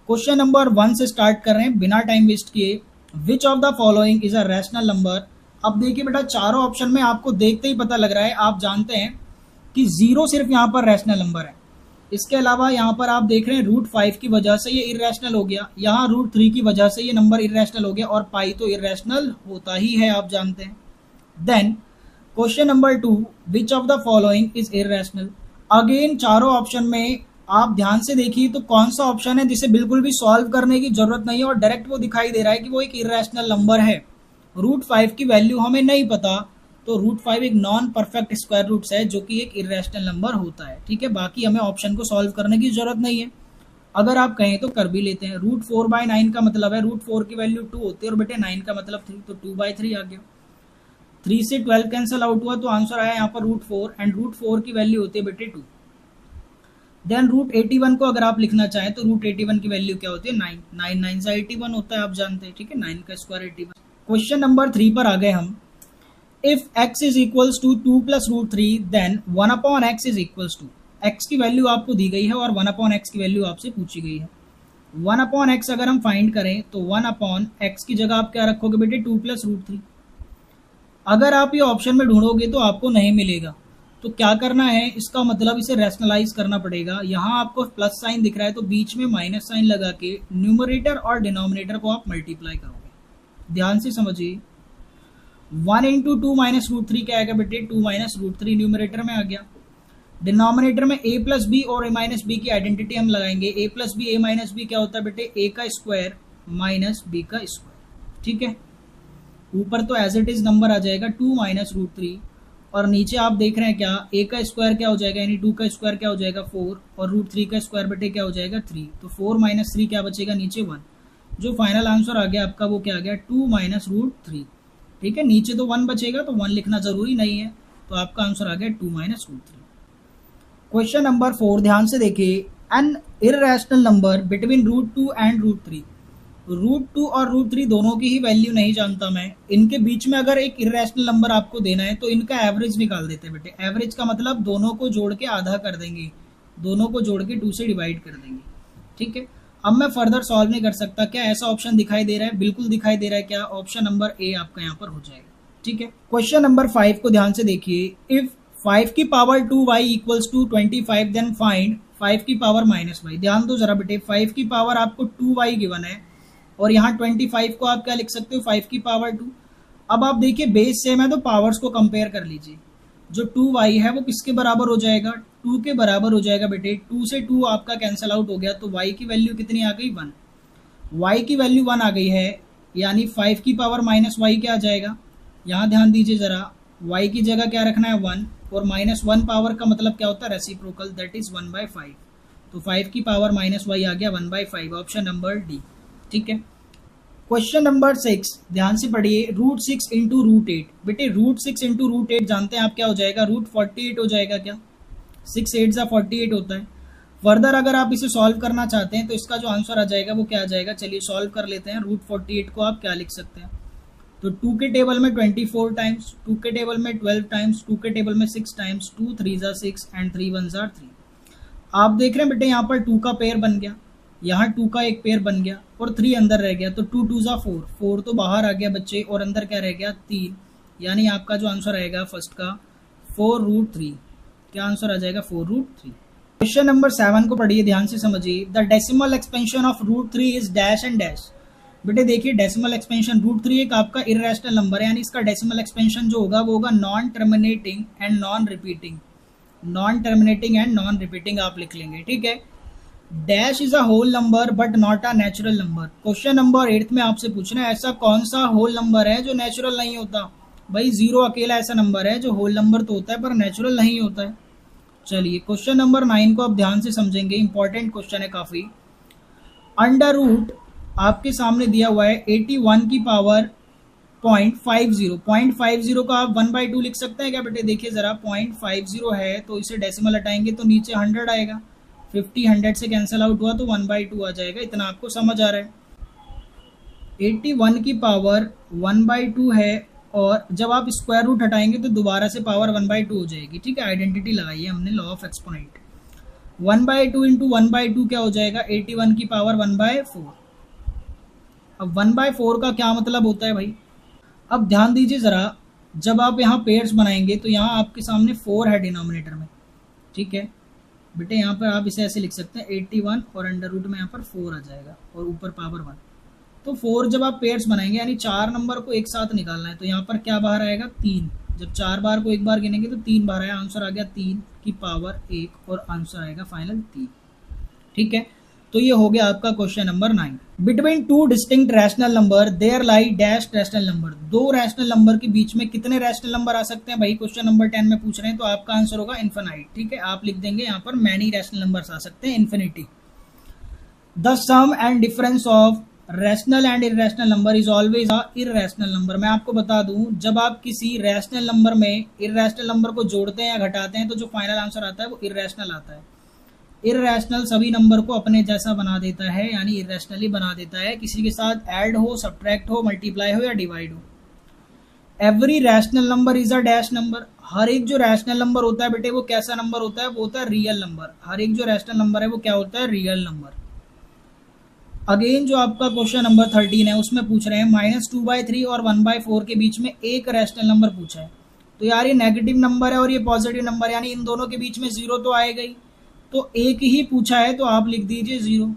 Question number 1 से start कर रहे हैं बिना टाइम वेस्ट किए। विच of the following is a rational number. अब देखिए बेटा, चारों ऑप्शन में आपको देखते ही पता लग रहा है, आप जानते हैं कि जीरो सिर्फ यहाँ पर रैशनल नंबर है। इसके अलावा यहाँ पर आप देख रहे हैं √5 की वजह से ये इरेशनल हो गया, यहाँ √3 की वजह से ये नंबर इरेशनल हो गया, और पाई तो इरेशनल होता ही है, आप जानते हैं। Then question number 2, which of the following is irrational. Again चारों ऑप्शन में आप ध्यान से देखिए तो कौन सा ऑप्शन है जिसे बिल्कुल भी सॉल्व करने की जरूरत नहीं है और डायरेक्ट वो दिखाई दे रहा है कि वो एक इरेशनल नंबर है। √5 की वैल्यू हमें नहीं पता, तो √5 एक नॉन परफेक्ट स्क्वायर रूट्स है जो कि एक इरेशनल नंबर होता है। ठीक है, बाकी हमें ऑप्शन को सॉल्व करने की जरूरत नहीं है। अगर आप कहें तो कर भी लेते हैं। √4/9 का मतलब है √4 की वैल्यू 2 होती है और बेटे 9 का मतलब 3, तो 2/3 आ गया। 3 से 12 कैंसिल आउट हुआ तो आंसर आया यहाँ पर √4, एंड √4 की वैल्यू होती है बेटे 2। देन √81 को अगर आप लिखना चाहें तो √81 की वैल्यू क्या होती है 9, 9 9 से 81 होता है, आप जानते हैं। ठीक है, 9 का स्क्वायर 81। क्वेश्चन नंबर 3 पर आ गए हम। If x is equals to 2 plus √3 then 1 upon x is equals to। x की वैल्यू आपको दी गई है और 1 upon x की वैल्यू आपसे पूछी गई है। 1 upon x अगर हम फाइंड करें तो 1 upon x की जगह आप क्या रखोगे बेटे 2 plus √3। अगर आप ये ऑप्शन में ढूंढोगे तो आपको नहीं मिलेगा, तो क्या करना है, इसका मतलब इसे रैशनलाइज करना पड़ेगा। यहाँ आपको प्लस साइन दिख रहा है तो बीच में माइनस साइन लगा के न्यूमरेटर और डिनोमिनेटर को आप मल्टीप्लाई करोगे। ध्यान से समझिए, 1 इंटू 2 माइनस √3 क्या आएगा बेटे 2 माइनस √3 न्यूमरेटर में आ गया। डिनोमिनेटर में a प्लस बी और a माइनस बी की आइडेंटिटी हम लगाएंगे। a plus B a minus B क्या होता है बेटे a का स्क्वायर माइनस b का स्क्वायर। ठीक है, ऊपर तो एज इट इज नंबर आ जाएगा 2 माइनस √3, और नीचे आप देख रहे हैं क्या a का स्क्वायर क्या हो जाएगा, यानी 2 का स्क्वायर क्या हो जाएगा 4, और √3 का स्क्वायर बेटे क्या हो जाएगा 3, तो 4 माइनस 3 क्या बचेगा नीचे 1। जो फाइनल आंसर आ गया आपका वो क्या आ गया 2 माइनस √3। ठीक है, नीचे तो 1 बचेगा तो 1 लिखना जरूरी नहीं है, तो आपका आंसर आ गया 2 माइनस √3। क्वेश्चन नंबर 4 ध्यान से देखिए। An irrational number between √2 and √3। √2 और √3 दोनों की ही वैल्यू नहीं जानता मैं, इनके बीच में अगर एक इररेशनल नंबर आपको देना है तो इनका एवरेज निकाल देते हैं बेटे। एवरेज का मतलब दोनों को जोड़ के आधा कर देंगे, दोनों को जोड़ के 2 से डिवाइड कर देंगे। ठीक है, अब मैं फर्दर सॉल्व नहीं कर सकता। क्या ऐसा ऑप्शन दिखाई दे रहा है? बिल्कुल दिखाई दे रहा है। क्या ऑप्शन नंबर ए आपका यहाँ पर हो जाएगा। ठीक है, क्वेश्चन नंबर 5 को ध्यान से देखिए। इफ 5 की power 2y equals to 25 then find 5 की पावर -y। ध्यान दो जरा बेटे, 5 की पावर आपको 2y गिवन है और यहाँ 25 को आप क्या लिख सकते हो 5 की पावर 2। अब आप देखिए बेस सेम है तो पावर्स को कंपेयर कर लीजिए। जो 2y है वो किसके बराबर हो जाएगा 2 के बराबर हो जाएगा बेटे। 2 से 2 आपका कैंसिल आउट हो गया तो y की वैल्यू कितनी आ गई 1। y की वैल्यू 1 आ गई है, यानी 5 की पावर -y क्या आ जाएगा। यहाँ ध्यान दीजिए जरा, y की जगह क्या रखना है 1, और -1 पावर का मतलब क्या होता है रेसिप्रोकल, दैट इज 1/5। तो 5 की पावर -y आ गया 1/5, ऑप्शन नंबर डी। ठीक है, क्वेश्चन नंबर 6 ध्यान से पढ़िए। √6 इंटू √8। बेटे √6 इंटू √8 जानते हैं आप क्या हो जाएगा √48 हो जाएगा। क्या 6 8 जा 48 होता है। फर्दर अगर आप इसे सॉल्व करना चाहते हैं तो इसका जो आंसर आ जाएगा वो क्या आ जाएगा, चलिए सॉल्व कर लेते हैं। √48 को आप क्या लिख सकते हैं, तो 2 के टेबल में 24 टाइम्स, 2 के टेबल में 12 टाइम्स, 2 के टेबल में 6 टाइम्स, 2 3 जा 6 एंड 3 1 जा 3। आप देख रहे हैं बेटे यहाँ पर 2 का पेयर बन गया, यहाँ 2 का एक पेयर बन गया और 3 अंदर रह गया, तो 2 2 जा 4, 4 तो बाहर आ गया बच्चे और अंदर क्या रह गया 3, यानी आपका जो आंसर आएगा फर्स्ट का 4√3। क्या आंसर आ जाएगा 4√3। क्वेश्चन नंबर 7 को पढ़िए, ध्यान से समझिए। The decimal expansion of √3 is dash and dash. बेटे देखिए डेसिमल एक्सपेंशन, √3 एक आपका इरेशनल नंबर है, यानी इसका डेसिमल एक्सपेंशन जो होगा वो होगा non terminating and non repeating. Non terminating and non repeating आप लिख लेंगे। ठीक है, dash is a whole number but not a natural number. Question number 8 में आपसे पूछना है ऐसा कौन सा होल नंबर है जो नेचुरल नहीं होता। भाई 0 अकेला ऐसा नंबर है जो होल नंबर तो होता है पर नेचुरल नहीं होता है। चलिए क्वेश्चन नंबर 9 को आप ध्यान से समझेंगे, इंपॉर्टेंट क्वेश्चन है काफी। अंडर रूट आपके सामने दिया हुआ है 81 की पावर 0.50। 0.50 को आप 1/2 लिख सकते हैं क्या बेटे। देखिए जरा 0.50 है तो इसे डेसिमल हटाएंगे तो नीचे 100 आएगा, 50 100 से कैंसिल आउट हुआ तो 1/2 आ जाएगा। इतना आपको समझ आ रहा है। 81 की पावर 1/2 है और जब आप स्क्वायर रूट हटाएंगे तो दोबारा से पावर 1/2 हो जाएगी। ठीक है, आइडेंटिटी लगाई है हमने लॉ ऑफ एक्सपोनेंट। 1/2 इंटू 1/2 क्या हो जाएगा, 81 की पावर 1/4। अब 1/4 का क्या मतलब होता है भाई, अब ध्यान दीजिए जरा, जब आप यहाँ पेयर्स बनाएंगे तो यहाँ आपके सामने 4 है डिनोमिनेटर में, ठीक है बेटे, यहाँ पर आप इसे ऐसे लिख सकते हैं 81 और अंडर रूट में यहाँ पर 4 आ जाएगा और ऊपर पावर 1। तो 4 जब आप पेयर्स बनाएंगे यानी 4 नंबर को एक साथ निकालना है, तो यहाँ पर क्या बाहर आएगा 3। जब 4 बार को एक बार गिनेंगे तो 3 बार आया, आंसर आ गया 3 की पावर 1 और आंसर आएगा फाइनल 3। ठीक है, तो ये हो गया आपका question number 9। Between two distinct rational number there lie dash rational number. दो रैशनल नंबर के बीच में कितने रैशनल नंबर आ सकते हैं भाई, क्वेश्चन नंबर 10 में पूछ रहे हैं, तो आपका आंसर होगा इन्फिनाइट। ठीक है, आप लिख देंगे यहाँ पर मैनी रैशनल नंबर्स आ सकते हैं, infinity. The sum and difference of rational and irrational number is always a irrational number. मैं आपको बता दूं, जब आप किसी रैशनल नंबर में इरेशनल नंबर को जोड़ते हैं या घटाते हैं तो जो फाइनल आंसर आता है वो इरेशनल आता है। इरेशनल सभी नंबर को अपने जैसा बना देता है, यानी इरेशनली बना देता है, किसी के साथ ऐड हो, सब्ट्रैक्ट हो, मल्टीप्लाई हो या डिवाइड हो। Every rational number is a dash number. हर एक जो रैशनल नंबर होता है बेटे वो कैसा नंबर होता है, वो होता है रियल नंबर। हर एक जो रैशनल नंबर है वो क्या होता है, रियल नंबर। अगेन जो आपका क्वेश्चन नंबर 13 है उसमें पूछ रहे हैं -2/3 और 1/4 के बीच में एक रैशनल नंबर पूछा है। तो यार ये नेगेटिव नंबर है और ये पॉजिटिव नंबर, यानी इन दोनों के बीच में जीरो तो आएगा ही, तो एक ही पूछा है तो आप लिख दीजिए 0।